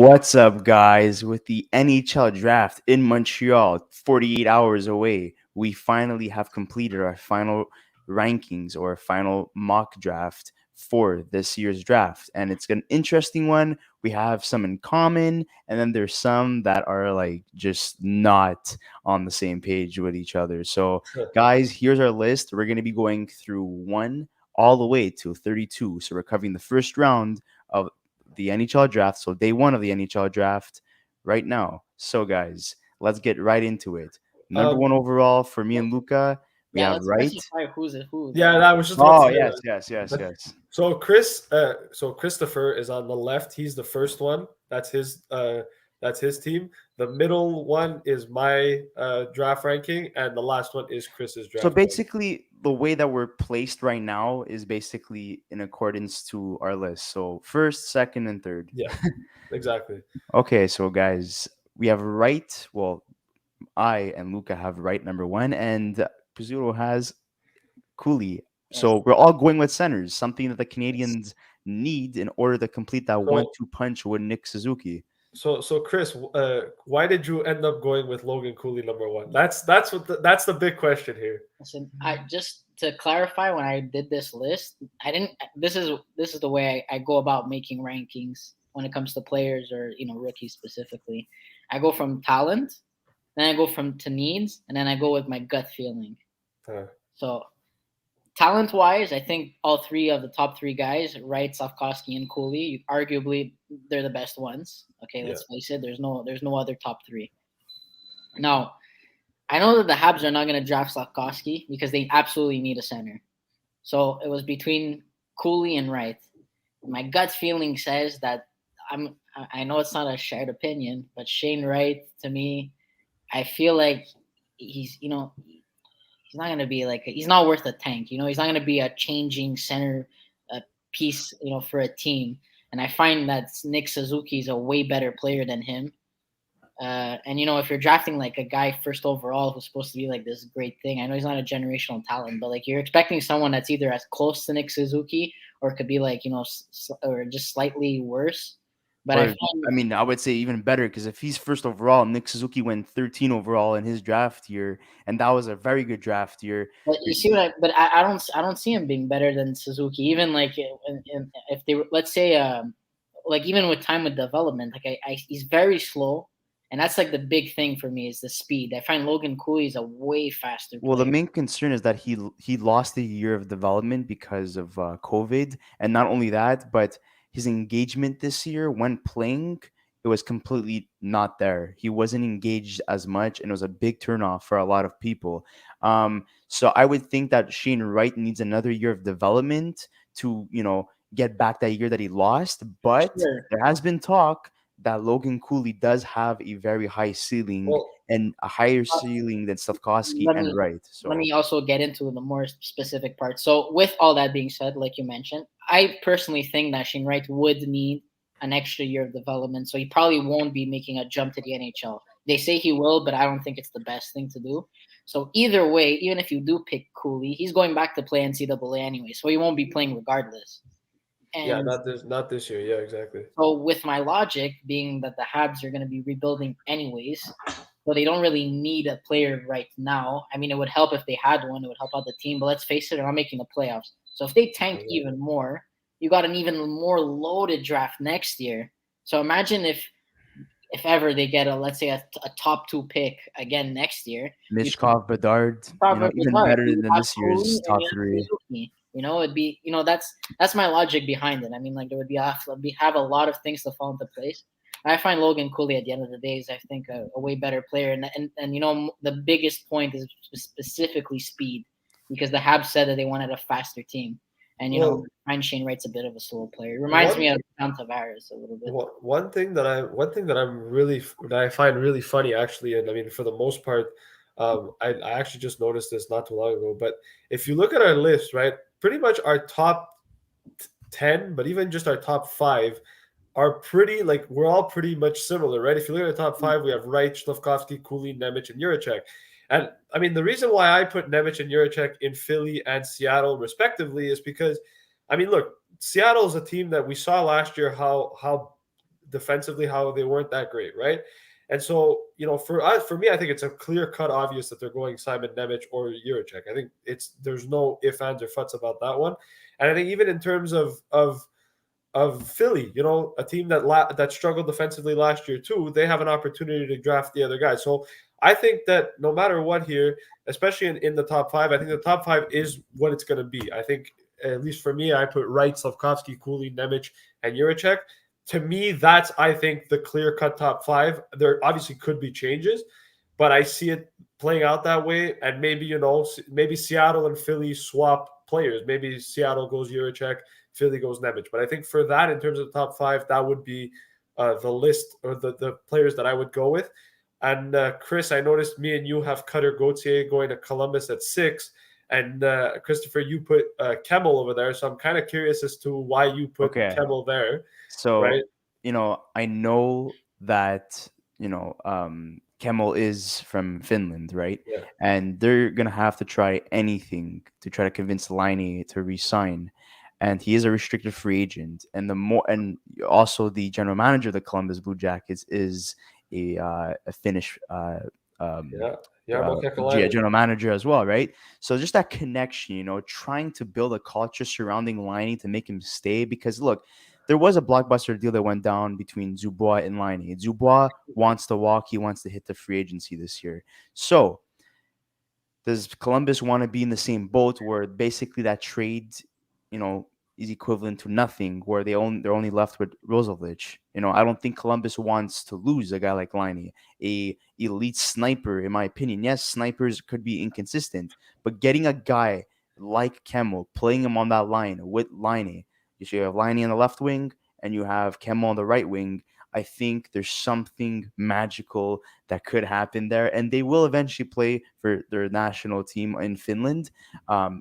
What's up, guys? With the NHL Draft in Montreal, 48 hours away, we finally have completed our final rankings or final mock draft for this year's draft. And it's an interesting one. We have some in common, and then there's some that are like just not on the same page with each other. So, guys, here's our list. We're going to be going through one all the way to 32. So, we're covering the first round of the NHL draft. So day one of the NHL draft right now. So guys, let's get right into it. Number one overall for me and Luca, we Yeah, have let's Wright. specify who's it who. Yeah, I was just about Oh to say yes, that. yes, yes, But- yes. So Christopher is on the left. He's the first one. That's his team. The middle one is my draft ranking, and the last one is Chris's draft. So basically, the way that we're placed right now is basically in accordance to our list. So first, second, and third. Yeah, exactly. Okay, so guys, we have Wright. Well, I and Luca have Wright number one, and Pizzuto has Cooley. So we're all going with centers, something that the Canadians need in order to complete that So- 1-2 punch with Nick Suzuki. So Chris, why did you end up going with Logan Cooley number one? That's the big question here. Listen, I just to clarify when I did this list, I didn't. This is the way I go about making rankings when it comes to players or rookies specifically. I go from talent, then I go to needs, and then I go with my gut feeling. So talent-wise, I think all three of the top three guys, Wright, Slafkovksy, and Cooley, arguably they're the best ones. Okay, let's face it. There's no other top three. Now, I know that the Habs are not going to draft Slafkovksy because they absolutely need a center. So it was between Cooley and Wright. My gut feeling says that I know it's not a shared opinion, but Shane Wright, to me, I feel like he's not going to be he's not worth a tank. He's not going to be a changing center piece, for a team. And I find that Nick Suzuki is a way better player than him. And if you're drafting like a guy first overall who's supposed to be like this great thing, I know he's not a generational talent, but like you're expecting someone that's either as close to Nick Suzuki or it could be like or just slightly worse. But I would say even better because if he's first overall, Nick Suzuki went 13 overall in his draft year, and that was a very good draft year. But you see what I don't see him being better than Suzuki. Even like if they let's say like even with time with development, like he's very slow. And that's like the big thing for me is the speed. I find Logan Cooley is a way faster player. Well, the main concern is that he lost a year of development because of COVID, and not only that, but his engagement this year when playing, it was completely not there. He wasn't engaged as much, and it was a big turnoff for a lot of people. So I would think that Shane Wright needs another year of development to get back that year that he lost. But there has been talk that Logan Cooley does have a very high ceiling and a higher ceiling than Slafkovsky and Wright. So let me also get into the more specific parts. So with all that being said, like you mentioned, I personally think that Shane Wright would need an extra year of development. So he probably won't be making a jump to the NHL. They say he will, but I don't think it's the best thing to do. So either way, even if you do pick Cooley, he's going back to play NCAA anyway. So he won't be playing regardless. And not this year. Yeah, exactly. So with my logic being that the Habs are going to be rebuilding anyways, so they don't really need a player right now. I mean, it would help if they had one. It would help out the team. But let's face it, they're not making the playoffs. So if they tank even more, you got an even more loaded draft next year. So imagine if ever they get let's say a top 2 pick again next year. Mishkov, Bedard, even better than this year's top 3. It'd be that's my logic behind it. I mean, like there would have a lot of things to fall into place. I find Logan Cooley at the end of the day is I think a way better player, and the biggest point is specifically speed because the Habs said that they wanted a faster team, and I find Shane Wright's a bit of a slow player. It reminds me of John Tavares a little bit. One thing that I find really funny actually, and I mean for the most part. I actually just noticed this not too long ago, but if you look at our list, right, pretty much our top 10, but even just our top 5 are we're all pretty much similar, right? If you look at the top 5, we have Wright, Slafkovsky, Cooley, Nemec, and Juracek. And I mean, the reason why I put Nemec and Juracek in Philly and Seattle respectively is because, I mean, look, Seattle is a team that we saw last year how defensively, how they weren't that great, right? And so, for me, I think it's a clear cut obvious that they're going Simon Nemec or Juracek. I think there's no ifs, ands, or futs about that one. And I think even in terms of Philly, a team that struggled defensively last year too, they have an opportunity to draft the other guys. So I think that no matter what here, especially in the top five, I think the top five is what it's going to be. I think, at least for me, I put Wright, Slafkovsky, Cooley, Nemec, and Juracek. To me, that's, I think, the clear-cut top five. There obviously could be changes, but I see it playing out that way. And maybe Seattle and Philly swap players. Maybe Seattle goes Juracek, Philly goes Nemec. But I think for that, in terms of the top five, that would be the list or the players that I would go with. And Chris, I noticed me and you have Cutter Gauthier going to Columbus at 6. And Christopher, you put Kemmel over there. So I'm kind of curious as to why you put Okay. Kemmel there. So, right? I know that, Kemmel is from Finland, right? Yeah. And they're going to have to try anything to try to convince Laine to resign. And he is a restricted free agent. And also the general manager of the Columbus Blue Jackets is a Finnish Yeah. Jarmo Kekalainen. general manager as well, right? So just that connection, trying to build a culture surrounding Laine to make him stay. Because look, there was a blockbuster deal that went down between Dubois and Laine. Dubois wants to walk; he wants to hit the free agency this year. So does Columbus want to be in the same boat where basically that trade, is equivalent to nothing, where they're only left with Roosevelt? I don't think Columbus wants to lose a guy like Laine, a elite sniper, in my opinion. Yes, snipers could be inconsistent, but getting a guy like Kemmel, playing him on that line with Laine, you have Laine on the left wing and you have Kemmel on the right wing. I think there's something magical that could happen there, and they will eventually play for their national team in Finland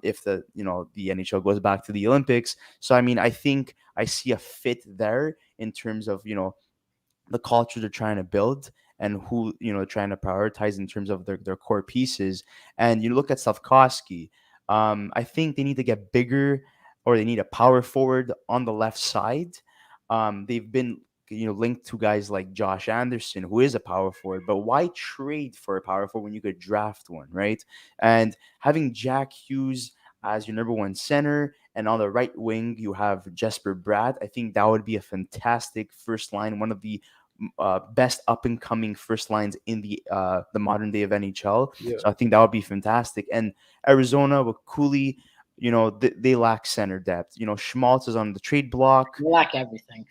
if the NHL goes back to the Olympics. So I mean, I think I see a fit there in terms of the culture they're trying to build and who trying to prioritize in terms of their core pieces. And you look at Slafkovsky, I think they need to get bigger, or they need a power forward on the left side. They've been linked to guys like Josh Anderson, who is a power forward, but why trade for a power forward when you could draft one, right? And having Jack Hughes as your number one center, and on the right wing you have Jesper Bratt, I think that would be a fantastic first line, one of the best up and coming first lines in the modern day of NHL. Yeah. So I think that would be fantastic. And Arizona with Cooley, they lack center depth. Schmaltz is on the trade block. You lack everything.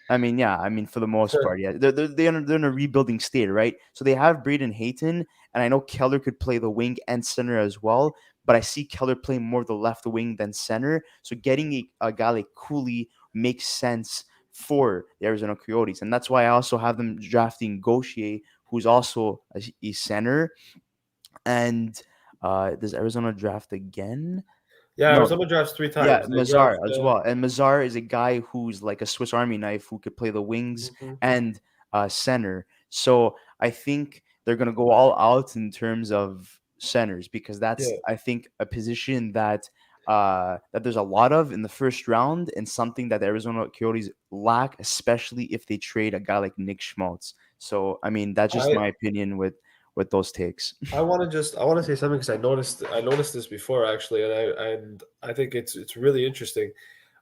I mean, yeah. I mean, for the most part, yeah. They're in a rebuilding state, right? So they have Braden Hayton, and I know Keller could play the wing and center as well, but I see Keller playing more the left wing than center. So getting a guy like Cooley makes sense for the Arizona Coyotes, and that's why I also have them drafting Gauthier, who's also a center. And does Arizona draft again? Yeah, No, Arizona drafts 3 times. yeah, They Mazar draft, as well. And Mazar is a guy who's like a Swiss Army knife who could play the wings mhm. and center. So I think they're going to go all out in terms of centers, because that's, Yeah. I think, a position that there's a lot of in the first round, and something that the Arizona Coyotes lack, especially if they trade a guy like Nick Schmaltz. So I mean, that's just I my opinion with those takes. I want to say something because I noticed this before actually, and I think it's really interesting.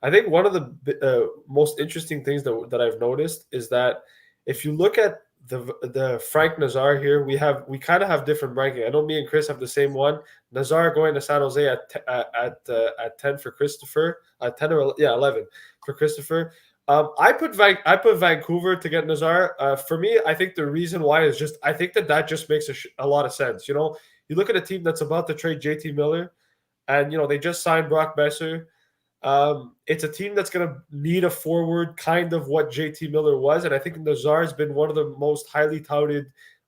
I think one of the most interesting things that I've noticed is that if you look at the Frank Nazar here, we kind of have different ranking. I know me and Chris have the same one. Nazar going to San Jose at 10 for Christopher, 10 or 11 for Christopher. I put Vancouver to get Nazar. For me, I think the reason why is just I think that just makes a lot of sense. You look at a team that's about to trade JT Miller, and they just signed Brock Besser. It's a team that's going to need a forward, kind of what JT Miller was, and I think Nazar has been one of the most highly touted,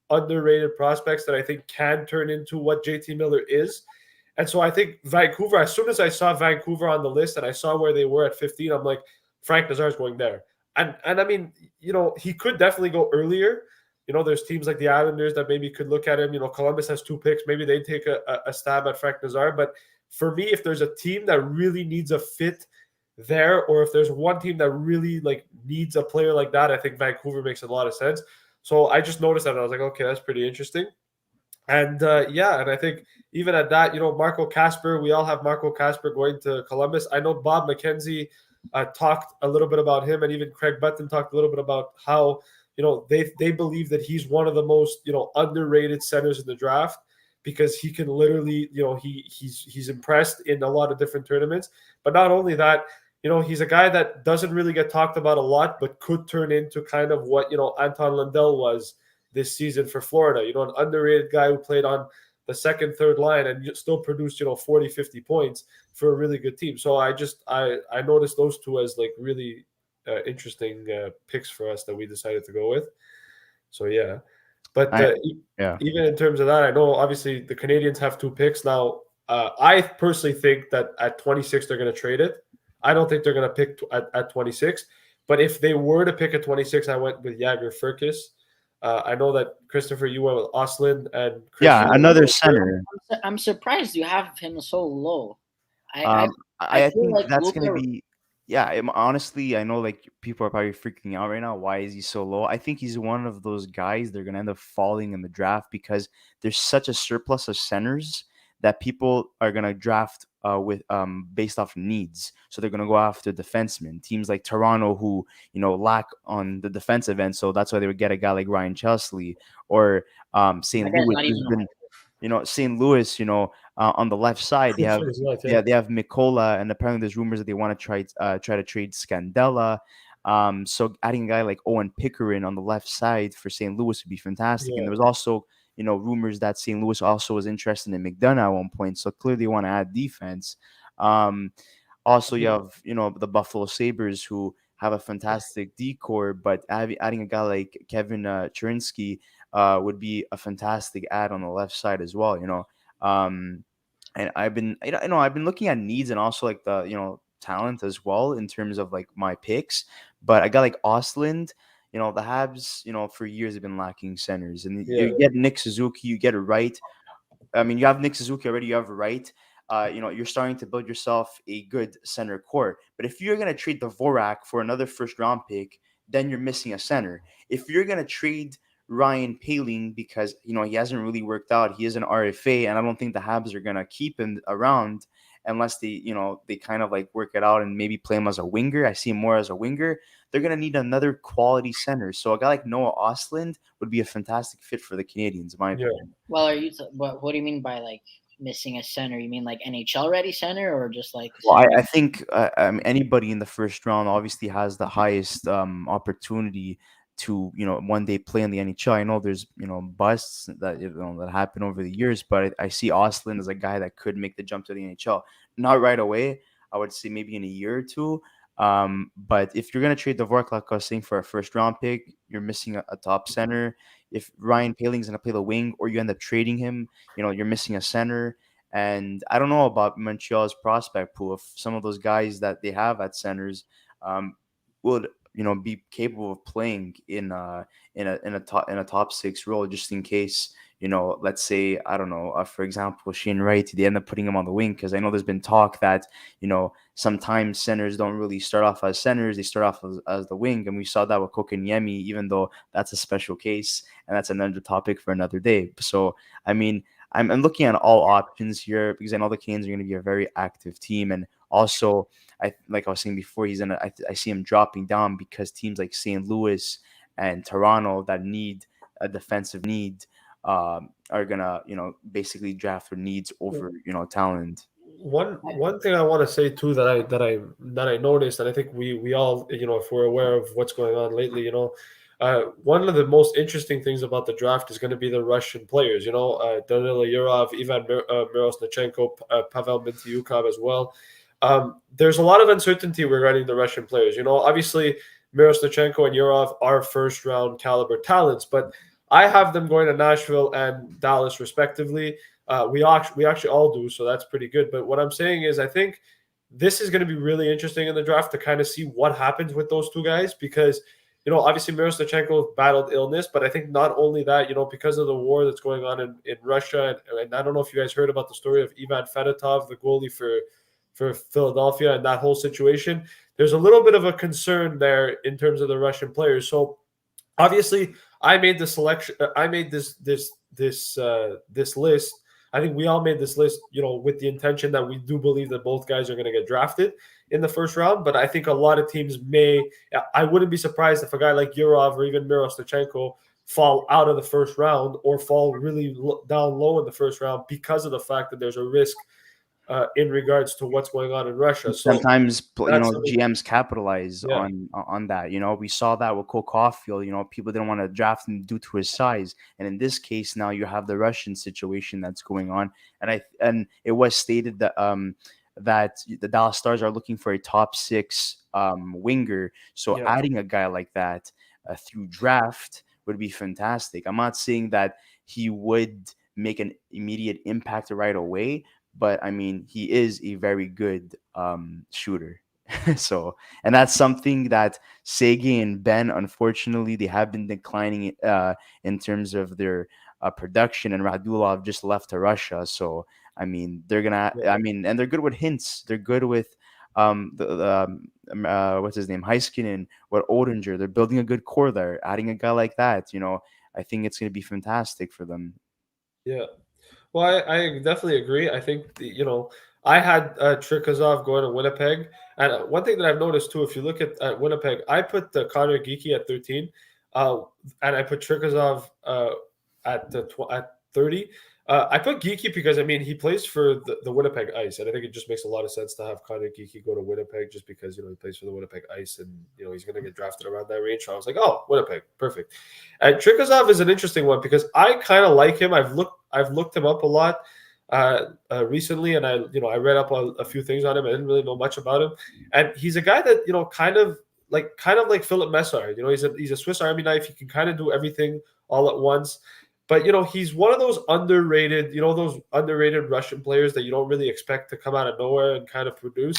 underrated prospects that I think can turn into what JT Miller is. And so I think Vancouver, as soon as I saw Vancouver on the list and I saw where they were at 15, I'm like, Frank Nazar is going there. And I mean, he could definitely go earlier. There's teams like the Islanders that maybe could look at him. Columbus has 2 picks. Maybe they take a stab at Frank Nazar. But for me, if there's a team that really needs a fit there, or if there's one team that really like needs a player like that, I think Vancouver makes a lot of sense. So I just noticed that and I was like, okay, that's pretty interesting. And yeah, and I think even at that, Marco Casper, we all have Marco Casper going to Columbus. I know Bob McKenzie talked a little bit about him, and even Craig Button talked a little bit about how they believe that he's one of the most underrated centers in the draft because he can literally he's impressed in a lot of different tournaments. But not only that, he's a guy that doesn't really get talked about a lot, but could turn into kind of what Anton Lundell was this season for Florida. An underrated guy who played on the second, third line and still produced 40, 50 points for a really good team. So I noticed those two as like really interesting picks for us that we decided to go with. So yeah, but Yeah. even in terms of that, I know obviously the Canadiens have 2 picks now. I personally think that at 26 they're going to trade it. I don't think they're going to pick at 26. But if they were to pick at 26, I went with Jagger Furkis. I know that Christopher, you went with Oslin and Chris. Yeah, another center. I'm surprised you have him so low. Um, I feel think like that's gonna Luka. be. Yeah, honestly, I know like people are probably freaking out right now. Why is he so low? I think he's one of those guys they're gonna end up falling in the draft because there's such a surplus of centers that people are gonna draft with based off needs. So they're gonna go after defensemen. Teams like Toronto who lack on the defensive end, so that's why they would get a guy like Ryan Chesley or That St. guy's Louis, not who's even. been St. Louis, on the left side, they have they have Mikola, and apparently there's rumors that they want to try to trade Scandella. So adding a guy like Owen Pickering on the left side for St. Louis would be fantastic. And Yeah, there was also rumors that St. Louis also was interested in McDonough at one point. So clearly they want to add defense. Um, Also, you have the Buffalo Sabres who have a fantastic decor, but adding a guy like Kevin Cherinsky would be a fantastic add on the left side as well. Um, and I've been I've been looking at needs and also like the talent as well in terms of like my picks. But I got like Osland. The Habs, for years have been lacking centers, and yeah, you get Nick Suzuki, you get it right. I mean, you have Nick Suzuki already. You have Wright. You're starting to build yourself a good center core. But if you're going to trade the Vorak for another first round pick, then you're missing a center. If you're going to trade Ryan Paling because he hasn't really worked out, he is an RFA, and I don't think the Habs are going to keep him around unless they kind of like work it out and maybe play him as a winger. I see him more as a winger. They're going to need another quality center. So a guy like Noah Osland would be a fantastic fit for the Canadiens, in my yeah. opinion. Well, what do you mean by like missing a center? You mean like NHL ready center, or just like Well, center? I think anybody in the first round obviously has the highest opportunity to one day play in the NHL. I know there's busts that that happen over the years, but I see Oslin as a guy that could make the jump to the NHL. Not right away. I would say maybe in a year or two. But if you're gonna trade Dvorak, like I was saying, for a first round pick, you're missing a top center. If Ryan Paling's gonna play the wing, or you end up trading him, you're missing a center. And I don't know about Montreal's prospect pool. If some of those guys that they have at centers would be capable of playing in a top six role, just in case let's say I don't know, for example, Shane Wright, they end up putting him on the wing because I know there's been talk that sometimes centers don't really start off as centers; they start off as the wing, and we saw that with Kokeniemi, even though that's a special case and that's another topic for another day. So I mean. I'm looking at all options here because I know the Canes are going to be a very active team, and also like I was saying before, I see him dropping down because teams like St. Louis and Toronto that need a defensive need are gonna basically draft for needs over talent. One thing I want to say too that I noticed, and I think we all if we're aware of what's going on lately, one of the most interesting things about the draft is going to be the Russian players. Danila Yurov, Ivan Mirosnichenko, Pavel Mintyukov as well. There's a lot of uncertainty regarding the Russian players. Obviously Mirosnichenko and Yurov are first round caliber talents, but I have them going to Nashville and Dallas respectively. We actually all do, so that's pretty good. But what I'm saying is, I think this is going to be really interesting in the draft to kind of see what happens with those two guys because obviously Mirosnichenko battled illness, but I think not only that, because of the war that's going on in Russia, and I don't know if you guys heard about the story of Ivan Fedotov, the goalie for Philadelphia and that whole situation. There's a little bit of a concern there in terms of the Russian players. So obviously, I made the selection. I made this list. I think we all made this list, with the intention that we do believe that both guys are going to get drafted in the first round. But I think a lot of teams may. I wouldn't be surprised if a guy like Yurov or even Miroslachenko fall out of the first round or fall really down low in the first round because of the fact that there's a risk in regards to what's going on in Russia. So Sometimes that's GMs capitalize yeah. on that. We saw that with Cole Caulfield. People didn't want to draft him due to his size, and in this case, now you have the Russian situation that's going on. And it was stated that that the Dallas Stars are looking for a top 6 winger. So adding a guy like that through draft would be fantastic. I'm not saying that he would make an immediate impact right away, but I mean, he is a very good shooter. So, and that's something that Sergei and Ben, unfortunately, they have been declining in terms of their production. And Radulov just left to Russia. So, I mean, and they're good with hints. They're good with what's his name, Heiskanen, with Odinger. They're building a good core there. Adding a guy like that, I think it's going to be fantastic for them. Yeah. Well, I definitely agree. I think, I had Trikazov going to Winnipeg. And one thing that I've noticed, too, if you look at Winnipeg, I put the Connor Geekie at 13, and I put Trikazov at 30. I put Geekie because, I mean, he plays for the Winnipeg Ice, and I think it just makes a lot of sense to have Connor Geekie go to Winnipeg just because, he plays for the Winnipeg Ice, and, he's going to get drafted around that range. So I was like, oh, Winnipeg, perfect. And Trikazov is an interesting one because I kind of like him. I've looked him up a lot recently, and I read up on a few things on him. I didn't really know much about him, and he's a guy that kind of like Philip Messard. He's a Swiss Army knife. He can kind of do everything all at once. But he's one of those underrated Russian players that you don't really expect to come out of nowhere and kind of produce.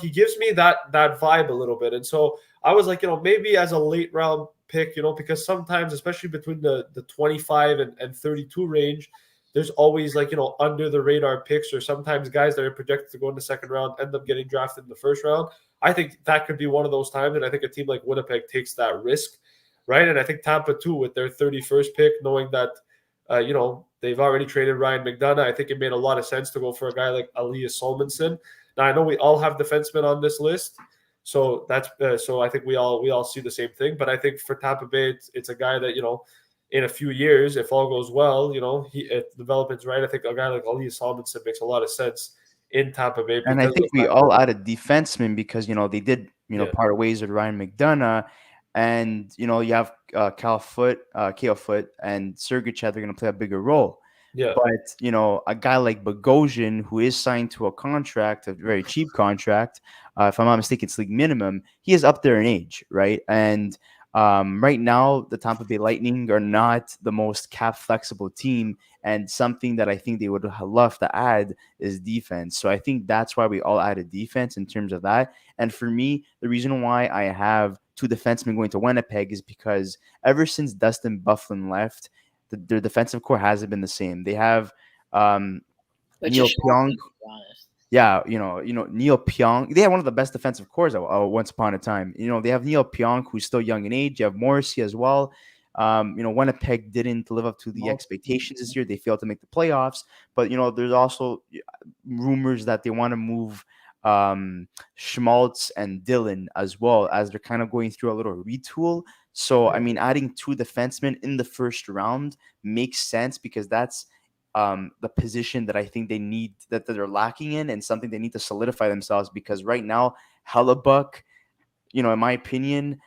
He gives me that vibe a little bit, and so I was like, maybe as a late round pick, because sometimes, especially between the 25 and 32 range, there's always under the radar picks, or sometimes guys that are projected to go in the second round end up getting drafted in the first round. I think that could be one of those times, and I think a team like Winnipeg takes that risk. Right. And I think Tampa, too, with their 31st pick, knowing that, they've already traded Ryan McDonough, I think it made a lot of sense to go for a guy like Elias Solomonsson. Now, I know we all have defensemen on this list. So that's so I think we all see the same thing. But I think for Tampa Bay, it's a guy that, in a few years, if all goes well, if development's right, I think a guy like Elias Solomonsson makes a lot of sense in Tampa Bay. And I think we all added defensemen because, they did, part ways with Ryan McDonough. And, you have Kale Foote and Sergachev, they're going to play a bigger role. Yeah. But, a guy like Bogosian, who is signed to a contract, a very cheap contract, if I'm not mistaken, it's league minimum, he is up there in age, right? And right now, the Tampa Bay Lightning are not the most cap flexible team. And something that I think they would love to add is defense. So I think that's why we all added defense in terms of that. And for me, the reason why I have 2 defensemen going to Winnipeg is because ever since Dustin Byfuglien left, their defensive core hasn't been the same. They have Neil Pionk. Yeah, Neil Pionk. They had one of the best defensive cores once upon a time. They have Neil Pionk, who's still young in age. You have Morrissey as well. Winnipeg didn't live up to the expectations this year. They failed to make the playoffs. But, there's also rumors that they want to move Schmaltz and Dillon as well, as they're kind of going through a little retool. So, I mean, adding 2 defensemen in the first round makes sense because that's the position that I think they need, that they're lacking in, and something they need to solidify themselves, because right now Hellebuck, in my opinion,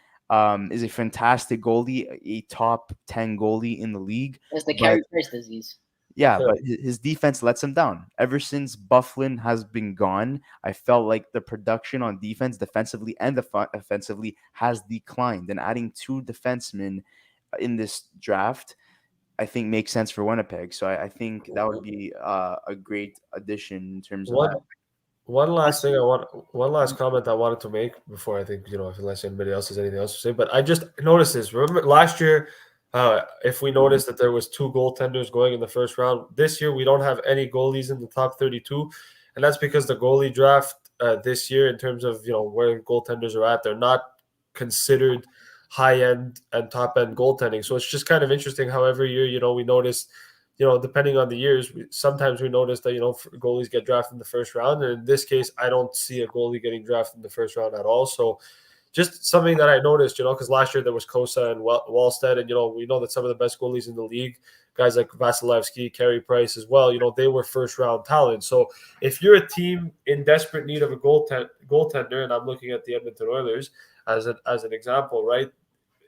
is a fantastic goalie, a top 10 goalie in the league. It's the Carey Price disease. Yeah, but his defense lets him down. Ever since Byfuglien has been gone, I felt like the production on defense, defensively and offensively, has declined. And adding 2 defensemen in this draft, I think, makes sense for Winnipeg. So I think that would be a great addition in terms of that. One last comment I wanted to make before, I think, unless anybody else has anything else to say, but I just noticed this. Remember last year, if we noticed that there was 2 goaltenders going in the first round, this year we don't have any goalies in the top 32. and that's because the goalie draft this year, in terms of where goaltenders are at, they're not considered high end and top end goaltending. So it's just kind of interesting how every year, we notice, depending on the years, sometimes we notice that goalies get drafted in the first round, and in this case, I don't see a goalie getting drafted in the first round at all. So just something that I noticed, because last year there was Kosa and Wallstead, and we know that some of the best goalies in the league, guys like Vasilevsky, Carey Price as well, they were first round talent. So if you're a team in desperate need of a goaltender, and I'm looking at the Edmonton Oilers as an example, right?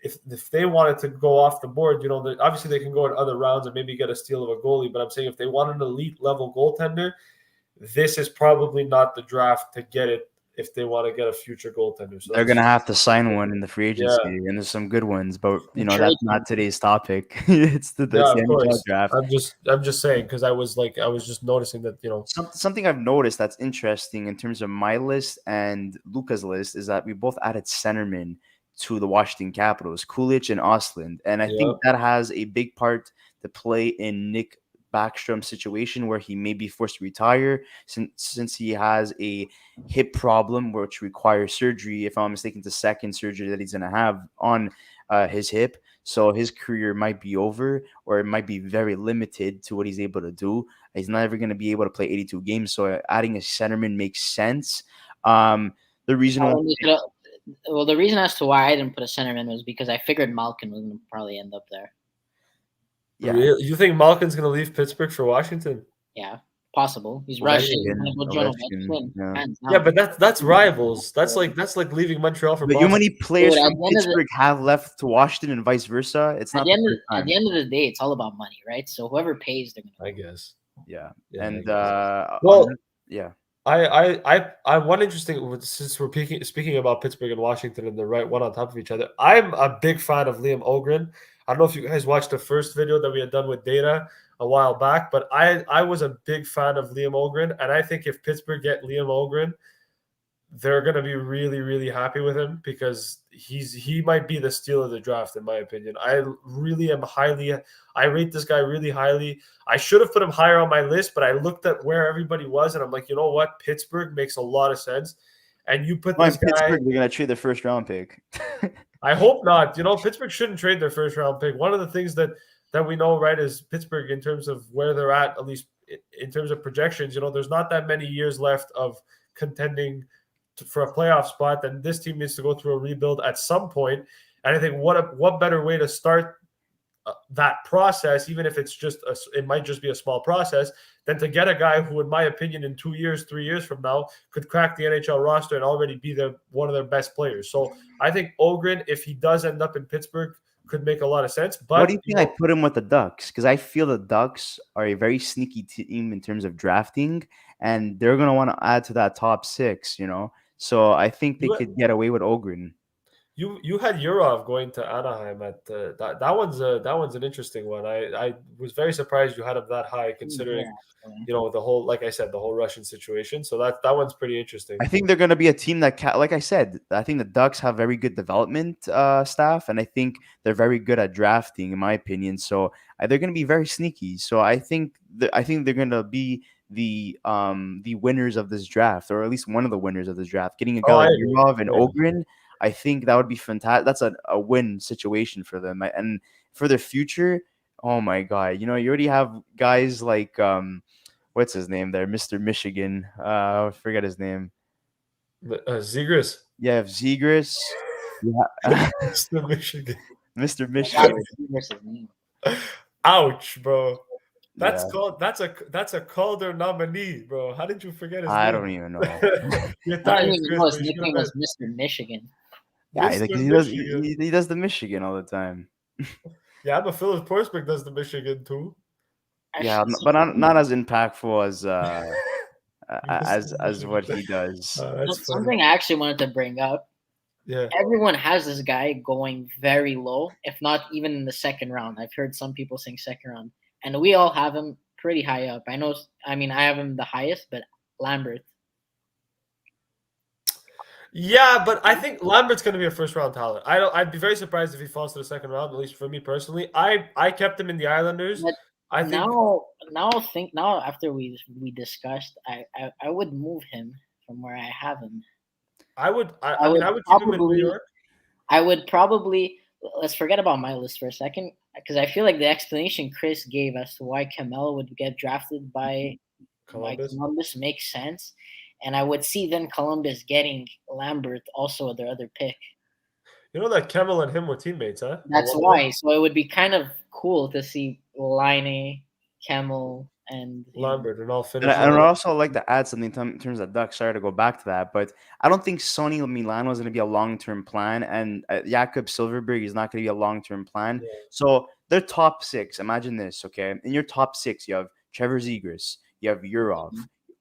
If they wanted to go off the board, obviously they can go in other rounds and maybe get a steal of a goalie. But I'm saying if they want an elite level goaltender, this is probably not the draft to get it if they want to get a future goaltender. So they're going to have to sign one in the free agency, and there's some good ones. But, that's not today's topic. It's the NHL draft. I'm just saying, because I was just noticing that, Something I've noticed that's interesting in terms of my list and Luca's list is that we both added centermen to the Washington Capitals, Kulich and Ostlund. And I think that has a big part to play in Nick Backstrom's situation, where he may be forced to retire since he has a hip problem which requires surgery. If I'm not mistaken, the second surgery that he's going to have on his hip. So his career might be over, or it might be very limited to what he's able to do. He's not ever going to be able to play 82 games. So adding a centerman makes sense. The reason the reason as to why I didn't put a centerman was because I figured Malkin was going to probably end up there. Yeah. Really? You think Malkin's going to leave Pittsburgh for Washington? Yeah, possible. He's Russian. Yeah, but that's rivals. That's like leaving Montreal for Boston. But you know how many players from Pittsburgh have left to Washington and vice versa? It's not at the end of the day, it's all about money, right? So whoever pays, they're going to. I guess. Yeah. And I one interesting, since we're speaking about Pittsburgh and Washington and the right one on top of each other, I'm a big fan of Liam Ogren. I don't know if you guys watched the first video that we had done with Data a while back, but I was a big fan of Liam Ogren, and I think if Pittsburgh get Liam Ogren, they're going to be really, really happy with him, because he might be the steal of the draft, in my opinion. I rate this guy really highly. I should have put him higher on my list, but I looked at where everybody was, and I'm like, you know what? Pittsburgh makes a lot of sense. And you put this guy... Pittsburgh, they're going to trade their first round pick. I hope not. Pittsburgh shouldn't trade their first round pick. One of the things that we know, right, is Pittsburgh, in terms of where they're at least in terms of projections, there's not that many years left of contending for a playoff spot. Then this team needs to go through a rebuild at some point. And I think what better way to start that process, even if it might just be a small process, than to get a guy who, in my opinion, in 2 years, 3 years from now, could crack the NHL roster and already be one of their best players. So I think Ogren, if he does end up in Pittsburgh, could make a lot of sense. But what do you think I put him with the Ducks? Because I feel the Ducks are a very sneaky team in terms of drafting, and they're going to want to add to that top six, So I think they could get away with Ogren. You had Yurov going to Anaheim at that one's an interesting one. I was very surprised you had him that high, considering the whole, like I said, the whole Russian situation. So that one's pretty interesting. I think they're going to be a team that, like I said, I think the Ducks have very good development staff, and I think they're very good at drafting, in my opinion. So they're going to be very sneaky. So I think they're going to be the winners of this draft, or at least one of the winners of this draft. Getting a guy like Yurov and Ogren, I think that would be fantastic. That's a win situation for them. And for their future, oh my God. You already have guys like, what's his name there? Mr. Michigan. I forget his name. Zegras. Yeah, Zegras. Yeah. Mr. Michigan. Mr. Michigan. Ouch, bro. That's a Calder nominee, bro. How did you forget his name? I don't even know. His nickname was Mr. Michigan. Yeah, he does the Michigan all the time. Yeah, but Philip Forsberg does the Michigan too. Yeah, but not as impactful as what he does. Something I actually wanted to bring up. Yeah, everyone has this guy going very low, if not even in the second round. I've heard some people saying second round, and we all have him pretty high up. I have him the highest, but Lambert. Yeah, but I think Lambert's going to be a first-round talent. I'd be very surprised if he falls to the second round, at least for me personally. I kept him in the Islanders. I think now after we discussed, I would move him from where I have him. I would. I I mean, would I would keep him in New probably York. I would probably let's forget about my list for a second because I feel like the explanation Chris gave as to why Camelo would get drafted by Columbus. Columbus makes sense, and I would see then Columbus getting Lambert also their other pick. You know that Kemmel and him were teammates, huh? At That's one point, why. So it would be kind of cool to see Line, Camel, and Lambert, and all And finished I, and together. I'd also like to add something in terms of Ducks. Sorry to go back to that, but I don't think Sonny Milano is going to be a long term plan, and Jakob Silverberg is not going to be a long term plan. Yeah. So their top six. Imagine this, okay? In your top six, you have Trevor Zegras, you have Urov,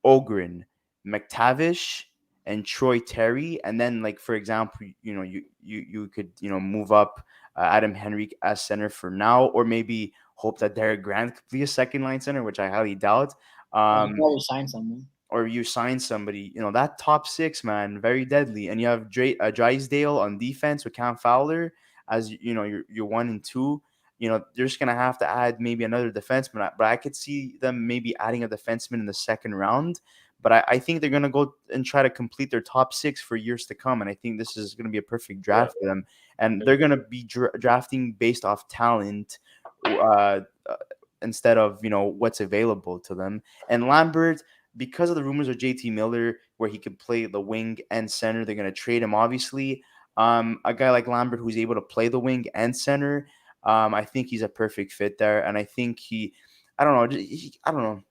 Ogren, McTavish, and Troy Terry, and then like for example, you could move up Adam Henrique as center for now, or maybe hope that Derek Grant could be a second line center, which I highly doubt. he Um, probably signed someone. or you sign somebody, that top six, man, very deadly. And you have Drysdale on defense with Cam Fowler as your one and two. They're just gonna have to add maybe another defenseman, but I could see them maybe adding a defenseman in the second round. But I think they're gonna go and try to complete their top six for years to come, and I think this is gonna be a perfect Yeah. draft for them. And they're gonna be drafting based off talent, uh, uh, instead of what's available to them. And Lambert, because of the rumors of JT Miller, where he could play the wing and center, they're going to trade him, obviously. A guy like Lambert, who's able to play the wing and center, I think he's a perfect fit there. And I think I don't know, I don't know,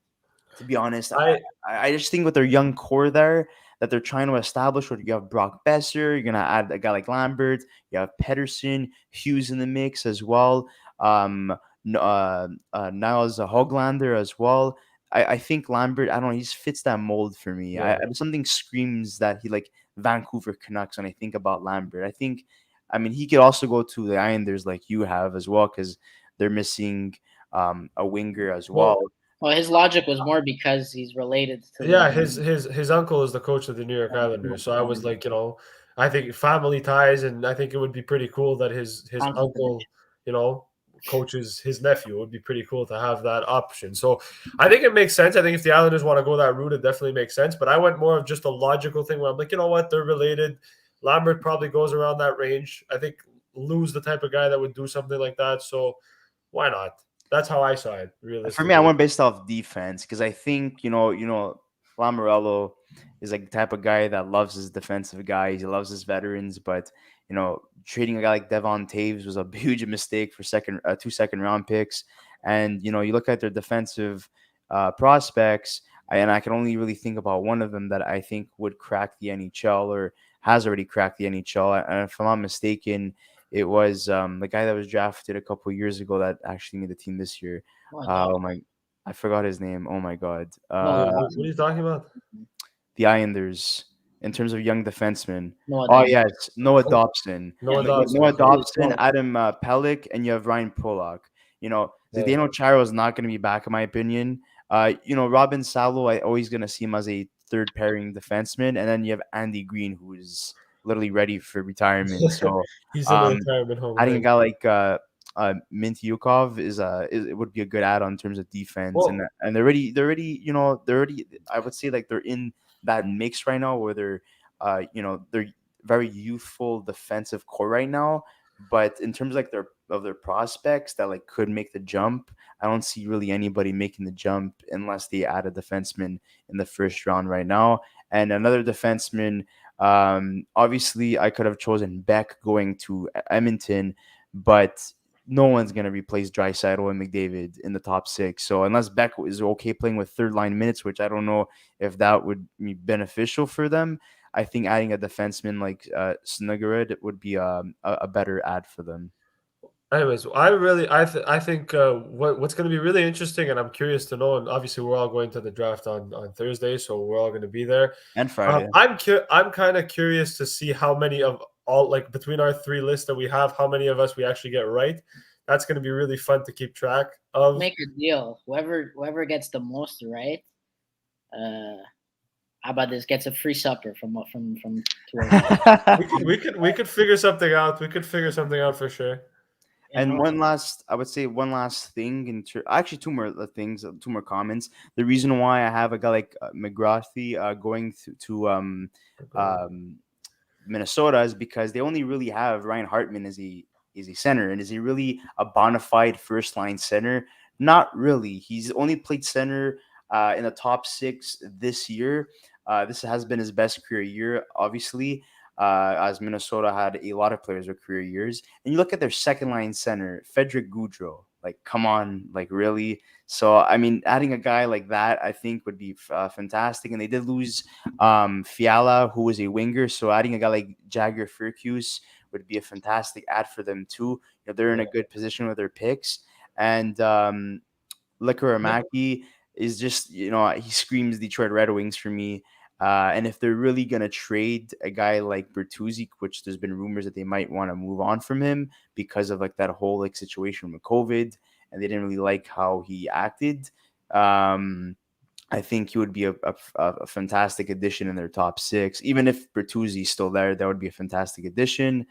to be honest. I I just think with their young core there that they're trying to establish, where you have Brock Besser, you're going to add a guy like Lambert, you have Pedersen, Hughes in the mix as well. Niles Hoglander as well. I think Lambert, I don't know, he just fits that mold for me. Yeah. Something screams that he like Vancouver Canucks when I think about Lambert. I mean, he could also go to the Islanders like you have as well, because they're missing a winger as well. Well, his logic was more because he's related to Yeah, the his uncle is the coach of the New York Islanders. So I was like, I think family ties, and I think it would be pretty cool that his conflict of uncle, coaches his nephew. It would be pretty cool to have that option. So I think it makes sense. I think if the Islanders want to go that route, it definitely makes sense. But I went more of just a logical thing where I'm like, you know what, they're related. Lambert probably goes around that range. I think Lou's the type of guy that would do something like that. So why not? That's how I saw it, For me, I realistically. went based off defense because I think Lamorello is like the type of guy that loves his defensive guys. He loves his veterans, but trading a guy like Devon Taves was a huge mistake for two second round picks. And you look at their defensive prospects, and I can only really think about one of them that I think would crack the NHL or has already cracked the NHL. And if I'm not mistaken, it was the guy that was drafted a couple of years ago that actually made the team this year. Oh my, I forgot his name. Oh my god. Noah What are you talking about? The Islanders in terms of young defensemen. Oh Dobson. yes, Noah Oh, Dobson. Noah You have Dobson. Noah Okay. Dobson, Adam Pellick, and you have Ryan Pollock. Yeah. Zdeno Chara is not going to be back, in my opinion. Robin Salo, I always going to see him as a third pairing defenseman, and then you have Andy Green, who is literally ready for retirement. So, He's in the um, retirement home. adding a Right? guy like Mintyukov is it would be a good add on in terms of defense, and Well, and they're already I would say like they're in that mix right now where they're very youthful defensive core right now, but in terms like their prospects that like could make the jump, I don't see really anybody making the jump unless they add a defenseman in the first round right now. And another defenseman, obviously I could have chosen Beck going to Edmonton, but no one's going to replace Draisaitl and McDavid in the top six. So unless Beck is okay playing with third line minutes, which I don't know if that would be beneficial for them, I think adding a defenseman like Snuggerud would be a better add for them. anyways, I think what's going to be really interesting, and I'm curious to know. And obviously, we're all going to the draft on Thursday, so we're all going to be there. And Friday. I'm kind of curious to see how many of all, like, between our three lists that we have, how many of us we actually get right. That's going to be really fun to keep track of. Make a deal. Whoever gets the most right. How about this? Gets a free supper from two of us. We could figure something out. We could figure something out for sure. in And order. I would say one last thing. Actually, two more things, two more comments. The reason why I have a guy like McGrath going to um, Minnesota is because they only really have Ryan Hartman as a center, and is he really a bona fide first line center? Not really. He's only played center in the top six this year. This has been his best career year, obviously, as Minnesota had a lot of players with career years. And you look at their second line center, Frederick Goudreau. Like, come on, like really. So, I mean, adding a guy like that, I think, would be fantastic. And they did lose Fiala, who was a winger. So adding a guy like Jagger Furcuse would be a fantastic add for them too. They're in Yeah. a good position with their picks. And Yeah. Likuramaki is just, he screams Detroit Red Wings for me. And if they're really gonna trade a guy like Bertuzzi, which there's been rumors that they might want to move on from him because of like that whole like situation with COVID, and they didn't really like how he acted. Um, I think he would be a fantastic addition in their top six. Even if Bertuzzi's still there, that would be a fantastic addition.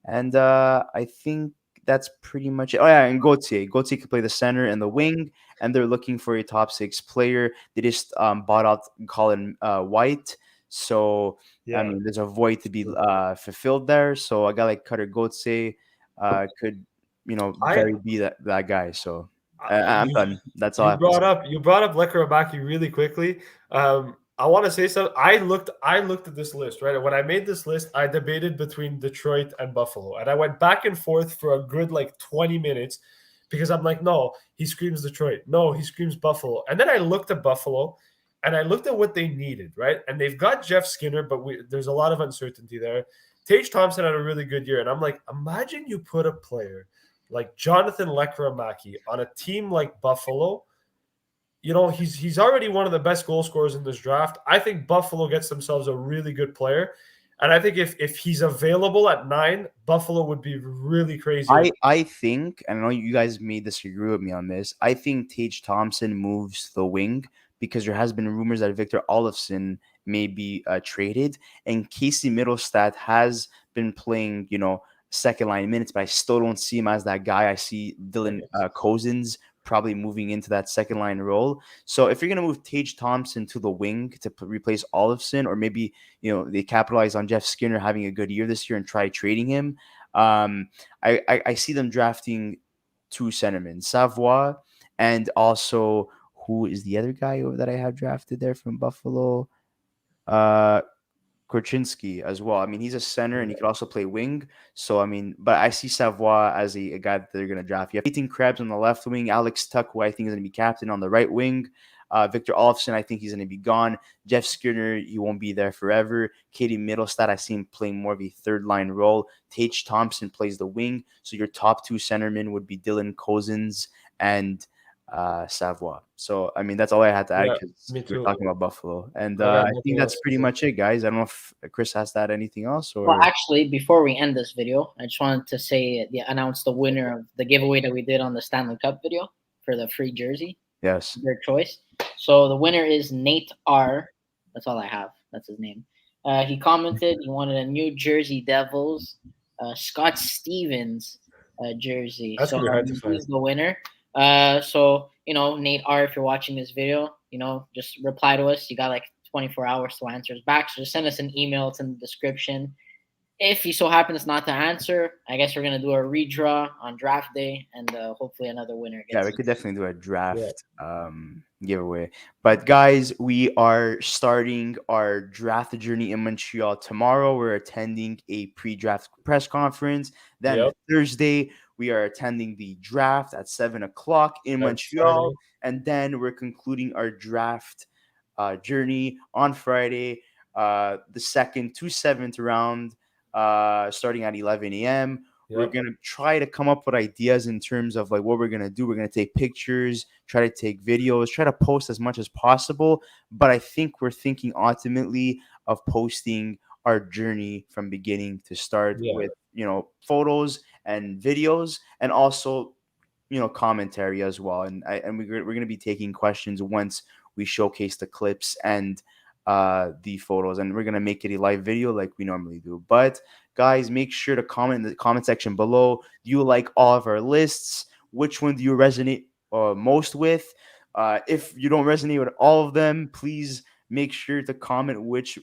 And I think that's pretty much it. Oh yeah, and Gauthier could play the center and the wing, and they're looking for a top six player. They just bought out Colin White, so I Yeah. mean, there's a void to be fulfilled there. So a guy like Cutter Gauthier could, I very be that guy. So I'm you done. That's all I have to say. you brought up Lekuramaki really quickly. I want to say something. I looked at this list, right? And when I made this list, I debated between Detroit and Buffalo, and I went back and forth for a good like 20 minutes because I'm like, no, he screams Detroit, no, he screams Buffalo, and then I looked at Buffalo, and I looked at what they needed, right? And they've got Jeff Skinner, but there's a lot of uncertainty there. Tage Thompson had a really good year, and I'm like, imagine you put a player like Jonathan Lekuramaki on a team like Buffalo. He's already one of the best goal scorers in this draft. I think Buffalo gets themselves a really good player. And I think if he's available at 9, Buffalo would be really crazy. I think, and I know you guys may disagree with me on this. I think Tage Thompson moves to the wing because there has been rumors that Victor Olofsson may be traded, and Casey Middlestat has been playing, second line minutes, but I still don't see him as that guy. I see Dylan Cozens probably moving into that second line role. So if you're gonna move Tage Thompson to the wing to replace Olofsson, or maybe they capitalize on Jeff Skinner having a good year this year and try trading him. Um, I see them drafting two centermen, Savoie, and also who is the other guy over that I have drafted there from Buffalo? Uh, Korchinski as well. I mean, he's a center and he could also play wing. So, I mean, but I see Savoie as a guy that they're going to draft. You have 18 Krebs on the left wing, Alex Tuck, who I think is going to be captain on the right wing. Victor Olofsson, I think he's going to be gone. Jeff Skinner, he won't be there forever. Katie Middlestat, I see him playing more of a third line role. Tage Thompson plays the wing. So your top two centermen would be Dylan Cozens and Savoie. So, I mean, that's all I had to add Yeah, because me we were too. talking about Buffalo. And I got I think nothing that's else to pretty say. much it, guys. I don't know if Chris has to add anything else Well, or. actually, before we end this video, I just wanted to say announce the winner of the giveaway that we did on the Stanley Cup video for the free jersey, Yes. their choice. So the winner is Nate R. That's all I have. That's his name. He commented he wanted a New Jersey Devils Scott Stevens jersey. That's So gonna be hard to find. he's the winner. So Nate R, if you're watching this video, just reply to us. You got like 24 hours to answer us back. So just send us an email. It's in the description. If he so happens not to answer, I guess we're gonna do a redraw on draft day, and hopefully another winner Yeah, gets. we could definitely do a Yeah. draft giveaway. But guys, we are starting our draft journey in Montreal tomorrow. We're attending a pre-draft press conference. Then Yep. Thursday, we are attending the draft at 7 o'clock in And Montreal. Saturday. And then we're concluding our draft journey on Friday, the second to seventh round, starting at 11 a.m. We're Yep. gonna try to come up with ideas in terms of like what we're gonna do. We're gonna take pictures, try to take videos, try to post as much as possible. But I think we're thinking ultimately of posting our journey from beginning to start Yeah. with photos and videos, and also commentary as well. And we're gonna be taking questions once we showcase the clips and the photos, and we're gonna make it a live video like we normally do. But guys, make sure to comment in the comment section below. Do you like all of our lists? Which one do you resonate most with? If you don't resonate with all of them, please make sure to comment which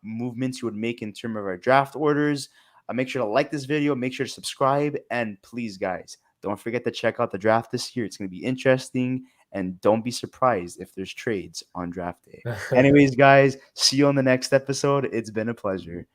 movements you would make in terms of our draft orders. Make sure to like this video, make sure to subscribe, and please, guys, don't forget to check out the draft this year. It's going to be interesting, and don't be surprised if there's trades on draft day. Anyways, guys, see you on the next episode. It's been a pleasure.